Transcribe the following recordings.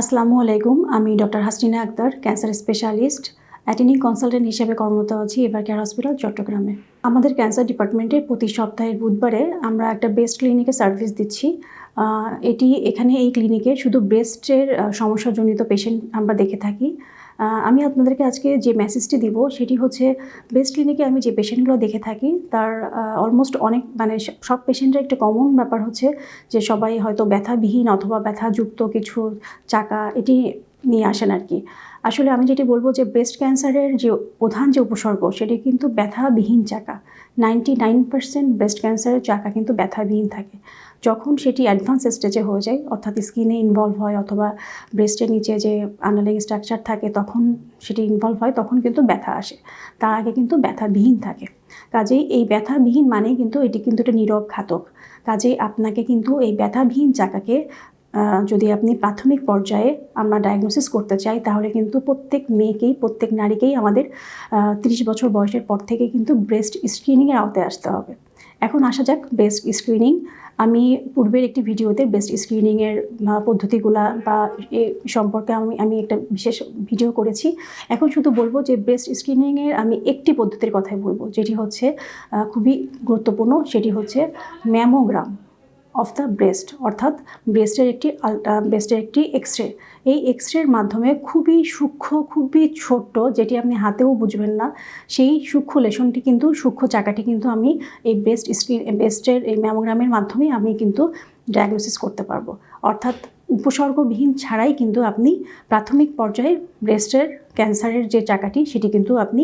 আসসালামু আলাইকুম। আমি doctor Hasnina Akter, cancer specialist, attending consultant হিসেবে কর্মরত আছি এভার কেয়ার হসপিটাল, চট্টগ্রামে। আমাদের ক্যান্সার ডিপার্টমেন্টে প্রতি সপ্তাহের বুধবারে আমরা একটা ব্রেস্ট ক্লিনিকে সার্ভিস দিচ্ছি। এখানে এই ক্লিনিকে শুধু ব্রেস্টের সমস্যাজনিত পেশেন্ট আমরা দেখে থাকি। আমি আপনাদেরকে আজকে যে মেসেজটি দিব সেটি হচ্ছে, ব্রেস্ট ক্লিনিকে আমি যে পেশেন্টগুলো দেখে থাকি তার অলমোস্ট অনেক সব পেশেন্টের একটা কমন ব্যাপার হচ্ছে যে সবাই হয়তো ব্যথাবিহীন অথবা ব্যথাযুক্ত কিছু চাকা এটি নিয়ে আসেন আর কি। আসলে আমি যেটি বলবো যে ব্রেস্ট ক্যান্সারের যে প্রধান যে উপসর্গ সেটি কিন্তু ব্যথাবিহীন চাকা। 99% ব্রেস্ট ক্যান্সারের চাকা কিন্তু ব্যথাবিহীন থাকে। যখন সেটি অ্যাডভান্স স্টেজে হয়ে যায়, অর্থাৎ স্কিনে ইনভলভ হয় অথবা ব্রেস্টের নিচে যে আন্ডারলাইং স্ট্রাকচার থাকে তখন সেটি ইনভলভ হয়, তখন কিন্তু ব্যথা আসে। তার আগে কিন্তু ব্যথাবিহীন থাকে। কাজেই এই ব্যথাবিহীন মানে কিন্তু এটি কিন্তু একটা নীরব ঘাতক। কাজেই আপনাকে কিন্তু এই ব্যথাবিহীন চাকাকে যদি আপনি প্রাথমিক পর্যায়ে আমরা ডায়াগনোসিস করতে চাই, তাহলে কিন্তু প্রত্যেক মেয়েকেই, প্রত্যেক নারীকেই আমাদের 30 বছর বয়সের পর থেকে কিন্তু ব্রেস্ট স্ক্রিনিংয়ের আওতায় আসতে হবে। এখন আসা যাক ব্রেস্ট স্ক্রিনিং। আমি পূর্বের একটি ভিডিওতে ব্রেস্ট স্ক্রিনিংয়ের পদ্ধতিগুলা বা এ সম্পর্কে আমি একটা বিশেষ ভিডিও করেছি। এখন শুধু বলবো যে ব্রেস্ট স্ক্রিনিংয়ের আমি একটি পদ্ধতির কথাই বলবো, যেটি হচ্ছে খুবই গুরুত্বপূর্ণ। সেটি হচ্ছে ম্যামোগ্রাম অফ দ্য ব্রেস্ট, অর্থাৎ ব্রেস্টের একটি এক্সরে। এই এক্সরের মাধ্যমে খুবই সূক্ষ্ম, খুবই ছোট্ট, যেটি আপনি হাতেও বুঝবেন না, সেই সূক্ষ্ম লেশনটি কিন্তু, সূক্ষ্ম চাকাটি কিন্তু আমি এই ব্রেস্টের এই ম্যামোগ্রামের মাধ্যমেই আমি কিন্তু ডায়াগনোসিস করতে পারবো। অর্থাৎ উপসর্গবিহীন ছাড়াই কিন্তু আপনি প্রাথমিক পর্যায়ে ব্রেস্টের ক্যান্সারের যে চাকাটি সেটি কিন্তু আপনি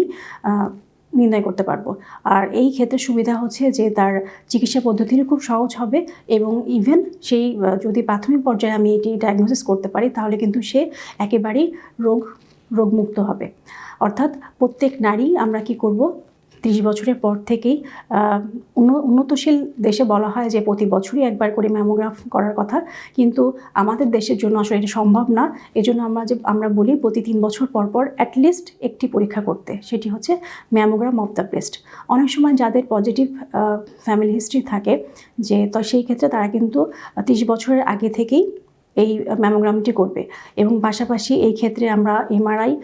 নির্ণয় করতে পারবো। আর এই ক্ষেত্রে সুবিধা হচ্ছে যে তার চিকিৎসা পদ্ধতিও খুব সহজ হবে, এবং ইভেন সেই যদি প্রাথমিক পর্যায়ে আমি এটি ডায়াগনোসিস করতে পারি, তাহলে কিন্তু সে একেবারেই রোগমুক্ত হবে। অর্থাৎ প্রত্যেক নারী আমরা কি করব, 30 বছরের পর থেকেই, উন্নতশীল দেশে বলা হয় যে প্রতি বছরই একবার করে ম্যামোগ্রাফ করার কথা, কিন্তু আমাদের দেশের জন্য আসলে এটা সম্ভব না। এজন্য আমরা বলি প্রতি 3 বছর পর পর অ্যাটলিস্ট একটি পরীক্ষা করতে, সেটি হচ্ছে ম্যামোগ্রাম অফ দ্য ব্রেস্ট। অনেক সময় যাদের পজিটিভ ফ্যামিলি হিস্ট্রি থাকে, যে তো সেই ক্ষেত্রে তারা কিন্তু 30 বছরের আগে থেকেই এই ম্যামোগ্রামটি করবে, এবং পাশাপাশি এই ক্ষেত্রে আমরা এমআরআই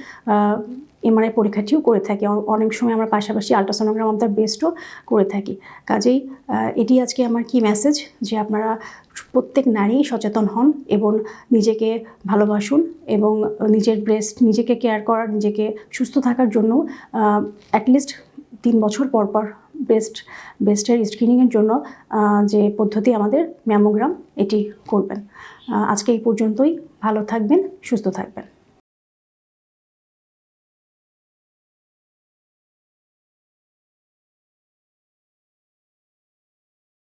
পরীক্ষাটিও করে থাকি। অনেক সময় আমরা পাশাপাশি আল্ট্রাসোনোগ্রাম অফ দ্য ব্রেস্টও করে থাকি। কাজেই এটি আজকে আমার কি মেসেজ, যে আপনারা প্রত্যেক নারী সচেতন হন এবং নিজেকে ভালোবাসুন, এবং নিজের নিজেকে কেয়ার করার, নিজেকে সুস্থ থাকার জন্য অ্যাটলিস্ট 3 বছর পর পর ব্রেস্টের স্ক্রিনিংয়ের জন্য যে পদ্ধতি আমাদের ম্যামোগ্রাম, এটি করবেন। আজকে এই পর্যন্তই। ভালো থাকবেন, সুস্থ থাকবেন।